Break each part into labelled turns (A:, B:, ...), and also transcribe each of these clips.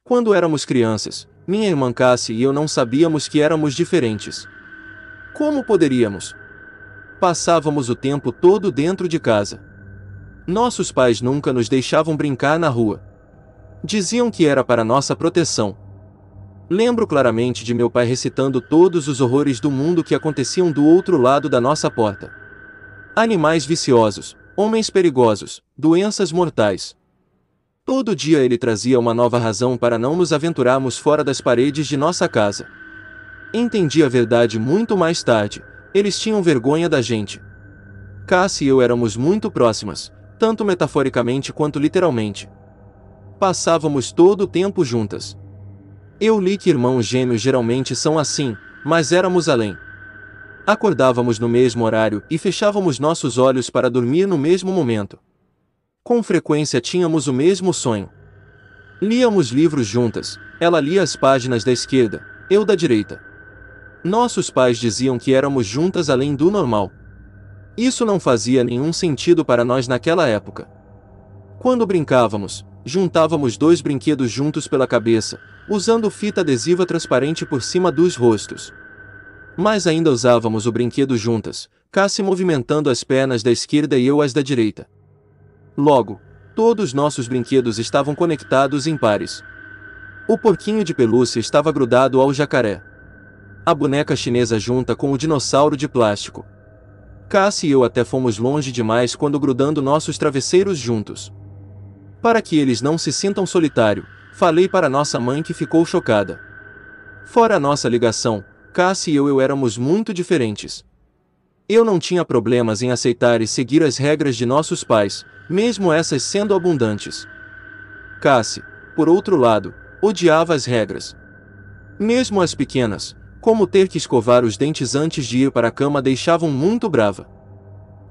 A: Quando éramos crianças, minha irmã Cassie e eu não sabíamos que éramos diferentes. Como poderíamos? Passávamos o tempo todo dentro de casa. Nossos pais nunca nos deixavam brincar na rua. Diziam que era para nossa proteção. Lembro claramente de meu pai recitando todos os horrores do mundo que aconteciam do outro lado da nossa porta. Animais viciosos, homens perigosos, doenças mortais. Todo dia ele trazia uma nova razão para não nos aventurarmos fora das paredes de nossa casa. Entendi a verdade muito mais tarde, eles tinham vergonha da gente. Cassie e eu éramos muito próximas, tanto metaforicamente quanto literalmente. Passávamos todo o tempo juntas. Eu li que irmãos gêmeos geralmente são assim, mas éramos além. Acordávamos no mesmo horário e fechávamos nossos olhos para dormir no mesmo momento. Com frequência tínhamos o mesmo sonho. Líamos livros juntas, ela lia as páginas da esquerda, eu da direita. Nossos pais diziam que éramos juntas além do normal. Isso não fazia nenhum sentido para nós naquela época. Quando brincávamos, juntávamos 2 brinquedos juntos pela cabeça, usando fita adesiva transparente por cima dos rostos. Mas ainda usávamos o brinquedo juntas, Cassie movimentando as pernas da esquerda e eu as da direita. Logo, todos nossos brinquedos estavam conectados em pares. O porquinho de pelúcia estava grudado ao jacaré. A boneca chinesa junta com o dinossauro de plástico. Cassie e eu até fomos longe demais quando grudando nossos travesseiros juntos. Para que eles não se sintam solitários, falei para nossa mãe que ficou chocada. Fora a nossa ligação, Cassie e eu éramos muito diferentes. Eu não tinha problemas em aceitar e seguir as regras de nossos pais, mesmo essas sendo abundantes. Cassie, por outro lado, odiava as regras. Mesmo as pequenas, como ter que escovar os dentes antes de ir para a cama, deixavam muito brava.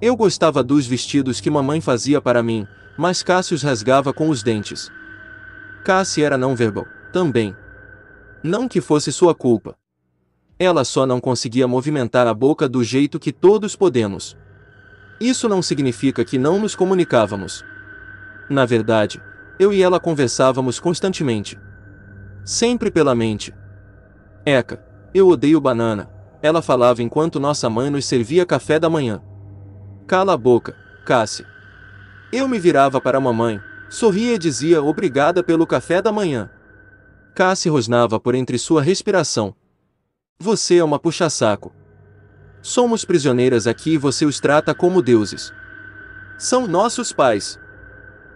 A: Eu gostava dos vestidos que mamãe fazia para mim, mas Cassie os rasgava com os dentes. Cassie era não verbal, também. Não que fosse sua culpa. Ela só não conseguia movimentar a boca do jeito que todos podemos. Isso não significa que não nos comunicávamos. Na verdade, eu e ela conversávamos constantemente. Sempre pela mente. Eca, eu odeio banana, ela falava enquanto nossa mãe nos servia café da manhã. Cala a boca, Cassie. Eu me virava para a mamãe, sorria e dizia obrigada pelo café da manhã. Cassie rosnava por entre sua respiração. Você é uma puxa-saco. Somos prisioneiras aqui e você os trata como deuses. São nossos pais.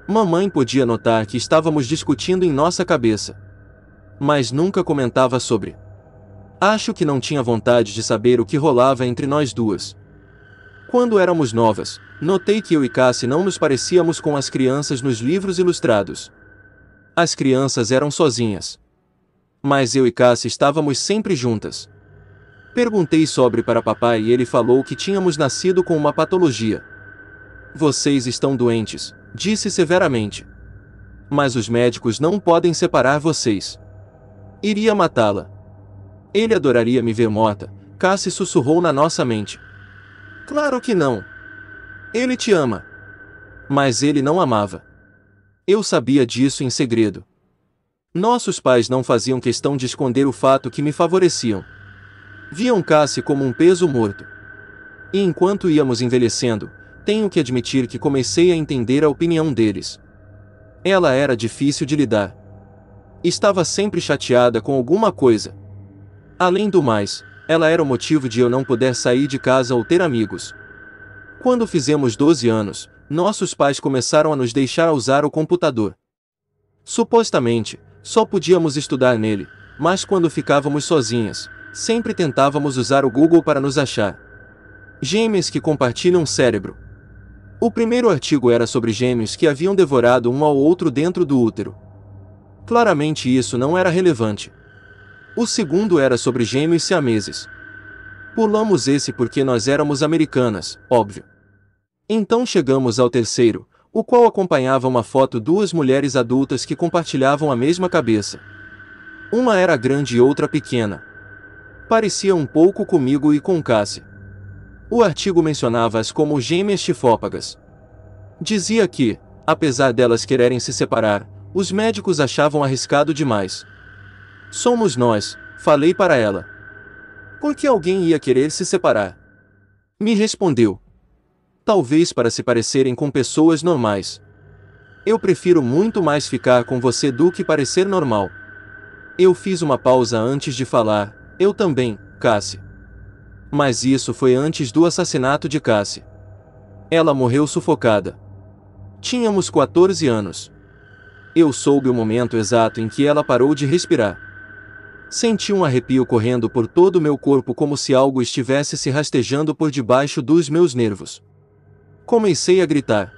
A: Mamãe podia notar que estávamos discutindo em nossa cabeça. Mas nunca comentava sobre. Acho que não tinha vontade de saber o que rolava entre nós duas. Quando éramos novas, notei que eu e Cassie não nos parecíamos com as crianças nos livros ilustrados. As crianças eram sozinhas. Mas eu e Cassie estávamos sempre juntas. Perguntei sobre para papai e ele falou que tínhamos nascido com uma patologia. Vocês estão doentes, disse severamente. Mas os médicos não podem separar vocês. Iria matá-la. Ele adoraria me ver morta, Cassie sussurrou na nossa mente. Claro que não. Ele te ama. Mas ele não amava. Eu sabia disso em segredo. Nossos pais não faziam questão de esconder o fato que me favoreciam. Viam Cassie como um peso morto. E enquanto íamos envelhecendo, tenho que admitir que comecei a entender a opinião deles. Ela era difícil de lidar. Estava sempre chateada com alguma coisa. Além do mais, ela era o motivo de eu não poder sair de casa ou ter amigos. Quando fizemos 12 anos, nossos pais começaram a nos deixar usar o computador. Supostamente, só podíamos estudar nele, mas quando ficávamos sozinhas, sempre tentávamos usar o Google para nos achar. Gêmeos que compartilham cérebro. O primeiro artigo era sobre gêmeos que haviam devorado um ao outro dentro do útero. Claramente isso não era relevante. O segundo era sobre gêmeos siameses. Pulamos esse porque nós éramos americanas, óbvio. Então chegamos ao terceiro, o qual acompanhava uma foto de 2 mulheres adultas que compartilhavam a mesma cabeça. Uma era grande e outra pequena. Parecia um pouco comigo e com Cassie. O artigo mencionava-as como gêmeas chifópagas. Dizia que, apesar delas quererem se separar, Os médicos achavam arriscado demais. Somos nós, falei para ela. Por que alguém ia querer se separar? Me respondeu. Talvez para se parecerem com pessoas normais. Eu prefiro muito mais ficar com você do que parecer normal. Eu fiz uma pausa antes de falar. Eu também, Cassie. Mas isso foi antes do assassinato de Cassie. Ela morreu sufocada. Tínhamos 14 anos. Eu soube o momento exato em que ela parou de respirar. Senti um arrepio correndo por todo o meu corpo como se algo estivesse se rastejando por debaixo dos meus nervos. Comecei a gritar.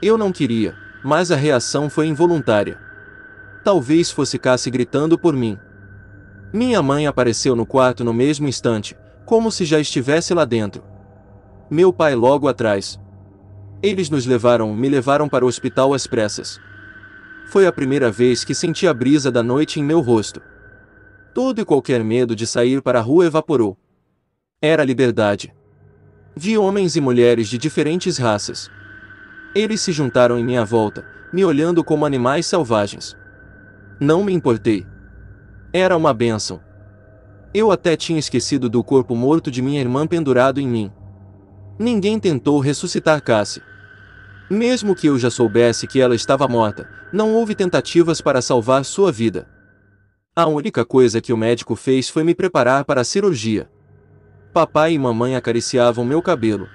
A: Eu não queria, mas a reação foi involuntária. Talvez fosse Cassie gritando por mim. Minha mãe apareceu no quarto no mesmo instante, como se já estivesse lá dentro. Meu pai logo atrás. Eles me levaram para o hospital às pressas. Foi a primeira vez que senti a brisa da noite em meu rosto. Todo e qualquer medo de sair para a rua evaporou. Era liberdade. Vi homens e mulheres de diferentes raças. Eles se juntaram em minha volta, me olhando como animais selvagens. Não me importei. Era uma bênção. Eu até tinha esquecido do corpo morto de minha irmã pendurado em mim. Ninguém tentou ressuscitar Cassie. Mesmo que eu já soubesse que ela estava morta, não houve tentativas para salvar sua vida. A única coisa que o médico fez foi me preparar para a cirurgia. Papai e mamãe acariciavam meu cabelo.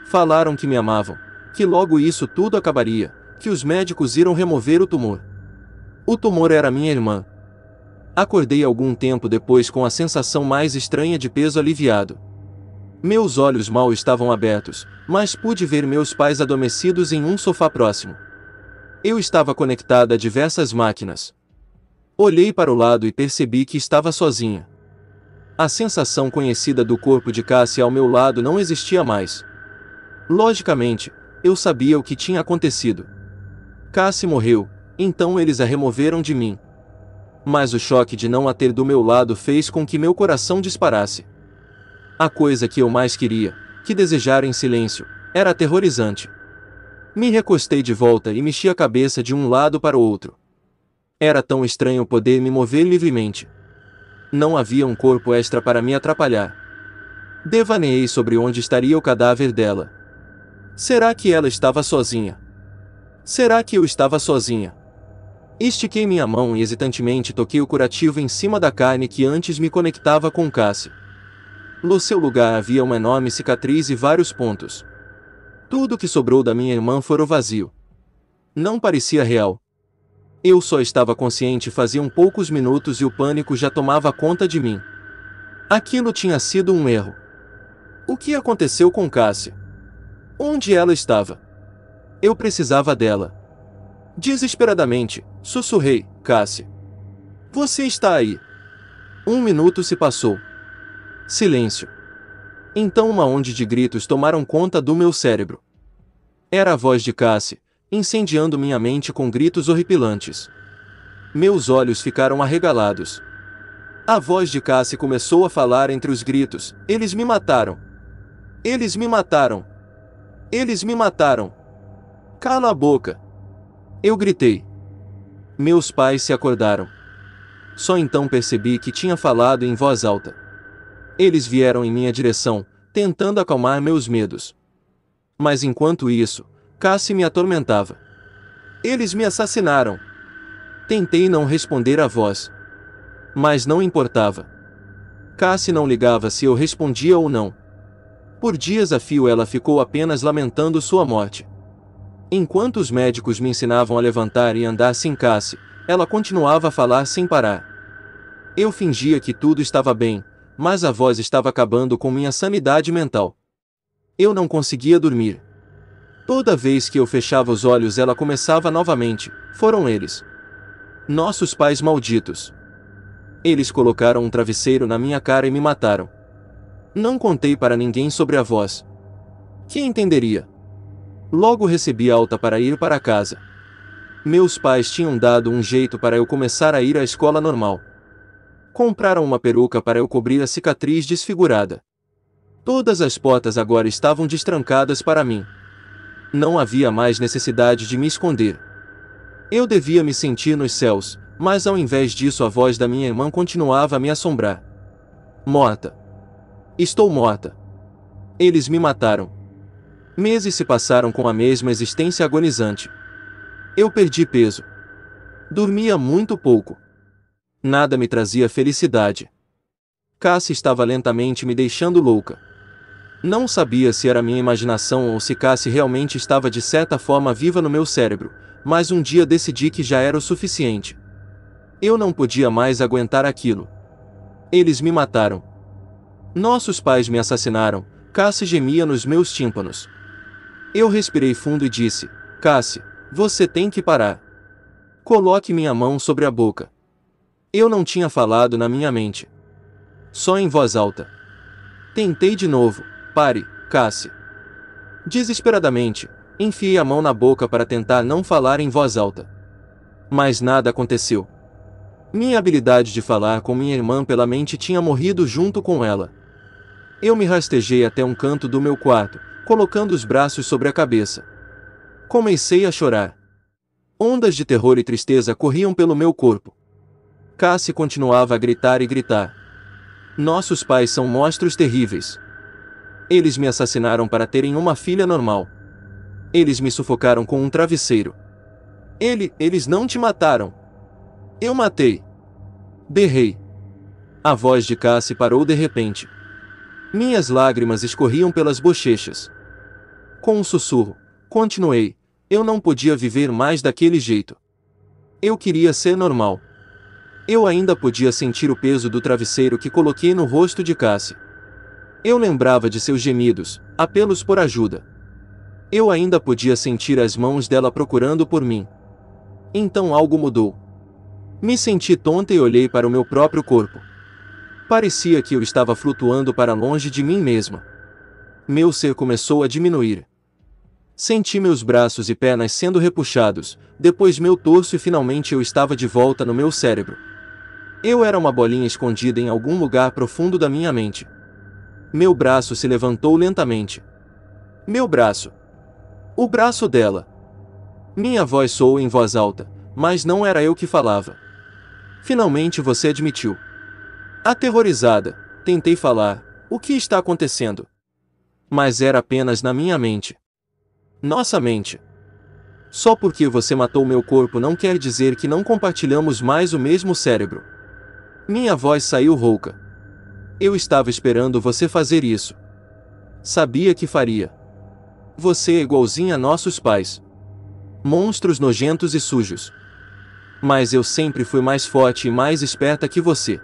A: Falaram que me amavam, que logo isso tudo acabaria, que os médicos iriam remover o tumor. O tumor era minha irmã. Acordei algum tempo depois com a sensação mais estranha de peso aliviado. Meus olhos mal estavam abertos, mas pude ver meus pais adormecidos em um sofá próximo. Eu estava conectada a diversas máquinas. Olhei para o lado e percebi que estava sozinha. A sensação conhecida do corpo de Cassie ao meu lado não existia mais. Logicamente, eu sabia o que tinha acontecido. Cassie morreu, então eles a removeram de mim. Mas o choque de não a ter do meu lado fez com que meu coração disparasse. A coisa que eu mais queria, que desejara em silêncio, era aterrorizante. Me recostei de volta e mexi a cabeça de um lado para o outro. Era tão estranho poder me mover livremente. Não havia um corpo extra para me atrapalhar. Devaneei sobre onde estaria o cadáver dela. Será que ela estava sozinha? Será que eu estava sozinha? Estiquei minha mão e hesitantemente toquei o curativo em cima da carne que antes me conectava com Cassie. No seu lugar havia uma enorme cicatriz e vários pontos. Tudo que sobrou da minha irmã fora o vazio. Não parecia real. Eu só estava consciente fazia poucos minutos e o pânico já tomava conta de mim. Aquilo tinha sido um erro. O que aconteceu com Cassie? Onde ela estava? Eu precisava dela. Desesperadamente, sussurrei, Cassie. Você está aí. 1 minuto se passou. Silêncio. Então uma onda de gritos tomaram conta do meu cérebro. Era a voz de Cassie, incendiando minha mente com gritos horripilantes. Meus olhos ficaram arregalados. A voz de Cassie começou a falar entre os gritos, eles me mataram. Eles me mataram. Eles me mataram. Cala a boca. Eu gritei. Meus pais se acordaram. Só então percebi que tinha falado em voz alta. Eles vieram em minha direção, tentando acalmar meus medos. Mas enquanto isso, Cassie me atormentava. Eles me assassinaram. Tentei não responder à voz. Mas não importava. Cassie não ligava se eu respondia ou não. Por dias a fio ela ficou apenas lamentando sua morte. Enquanto os médicos me ensinavam a levantar e andar sem Cassie, ela continuava a falar sem parar. Eu fingia que tudo estava bem, mas a voz estava acabando com minha sanidade mental. Eu não conseguia dormir. Toda vez que eu fechava os olhos ela começava novamente, foram eles. Nossos pais malditos. Eles colocaram um travesseiro na minha cara e me mataram. Não contei para ninguém sobre a voz. Quem entenderia? Logo recebi alta para ir para casa. Meus pais tinham dado um jeito para eu começar a ir à escola normal. Compraram uma peruca para eu cobrir a cicatriz desfigurada. Todas as portas agora estavam destrancadas para mim. Não havia mais necessidade de me esconder. Eu devia me sentir nos céus, mas ao invés disso a voz da minha irmã continuava a me assombrar. Morta. Estou morta. Eles me mataram. Meses se passaram com a mesma existência agonizante. Eu perdi peso. Dormia muito pouco. Nada me trazia felicidade. Cassie estava lentamente me deixando louca. Não sabia se era minha imaginação ou se Cassie realmente estava de certa forma viva no meu cérebro, mas um dia decidi que já era o suficiente. Eu não podia mais aguentar aquilo. Eles me mataram. Nossos pais me assassinaram. Cassie gemia nos meus tímpanos. Eu respirei fundo e disse: Cassie, você tem que parar. Coloque minha mão sobre a boca. Eu não tinha falado na minha mente. Só em voz alta. Tentei de novo. Pare, Cassie. Desesperadamente, enfiei a mão na boca para tentar não falar em voz alta. Mas nada aconteceu. Minha habilidade de falar com minha irmã pela mente tinha morrido junto com ela. Eu me rastejei até um canto do meu quarto, colocando os braços sobre a cabeça. Comecei a chorar. Ondas de terror e tristeza corriam pelo meu corpo. Cassie continuava a gritar e gritar. Nossos pais são monstros terríveis. Eles me assassinaram para terem uma filha normal. Eles me sufocaram com um travesseiro. Eles não te mataram. Eu matei. Berrei. A voz de Cassie parou de repente. Minhas lágrimas escorriam pelas bochechas. Com um sussurro, continuei. Eu não podia viver mais daquele jeito. Eu queria ser normal. Eu ainda podia sentir o peso do travesseiro que coloquei no rosto de Cassie. Eu lembrava de seus gemidos, apelos por ajuda. Eu ainda podia sentir as mãos dela procurando por mim. Então algo mudou. Me senti tonta e olhei para o meu próprio corpo. Parecia que eu estava flutuando para longe de mim mesma. Meu ser começou a diminuir. Senti meus braços e pernas sendo repuxados, depois meu torso e finalmente eu estava de volta no meu cérebro. Eu era uma bolinha escondida em algum lugar profundo da minha mente. Meu braço se levantou lentamente. Meu braço. O braço dela. Minha voz soou em voz alta, mas não era eu que falava. Finalmente você admitiu. Aterrorizada, tentei falar: o que está acontecendo? Mas era apenas na minha mente. Nossa mente. Só porque você matou meu corpo não quer dizer que não compartilhamos mais o mesmo cérebro. Minha voz saiu rouca. Eu estava esperando você fazer isso. Sabia que faria. Você é igualzinha a nossos pais. Monstros nojentos e sujos. Mas eu sempre fui mais forte e mais esperta que você.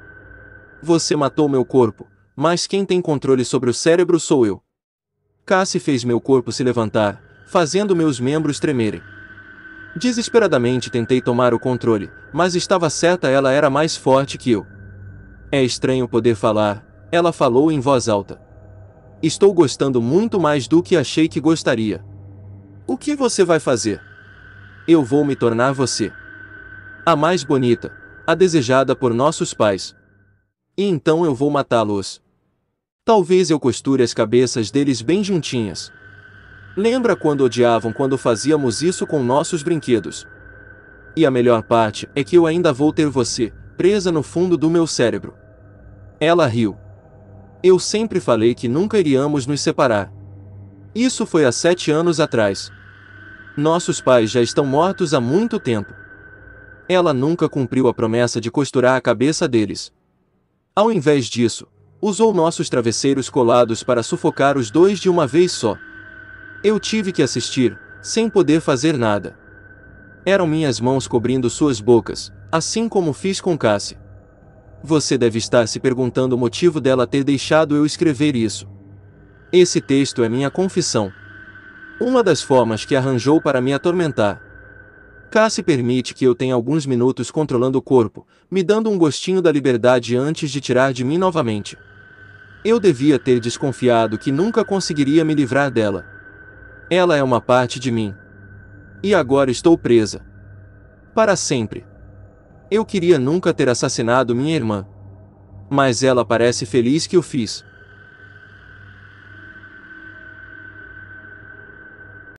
A: Você matou meu corpo, mas quem tem controle sobre o cérebro sou eu. Cassie fez meu corpo se levantar, fazendo meus membros tremerem. Desesperadamente tentei tomar o controle, mas estava certa, ela era mais forte que eu. É estranho poder falar, ela falou em voz alta. Estou gostando muito mais do que achei que gostaria. O que você vai fazer? Eu vou me tornar você. A mais bonita, a desejada por nossos pais. E então eu vou matá-los. Talvez eu costure as cabeças deles bem juntinhas. Lembra quando odiavam quando fazíamos isso com nossos brinquedos? E a melhor parte é que eu ainda vou ter você, presa no fundo do meu cérebro. Ela riu. Eu sempre falei que nunca iríamos nos separar. Isso foi há 7 anos atrás. Nossos pais já estão mortos há muito tempo. Ela nunca cumpriu a promessa de costurar a cabeça deles. Ao invés disso, usou nossos travesseiros colados para sufocar os dois de uma vez só. Eu tive que assistir, sem poder fazer nada. Eram minhas mãos cobrindo suas bocas, assim como fiz com Cassie. Você deve estar se perguntando o motivo dela ter deixado eu escrever isso. Esse texto é minha confissão. Uma das formas que arranjou para me atormentar. Cassie permite que eu tenha alguns minutos controlando o corpo, me dando um gostinho da liberdade antes de tirar de mim novamente. Eu devia ter desconfiado que nunca conseguiria me livrar dela. Ela é uma parte de mim. E agora estou presa. Para sempre. Eu queria nunca ter assassinado minha irmã. Mas ela parece feliz que o fiz.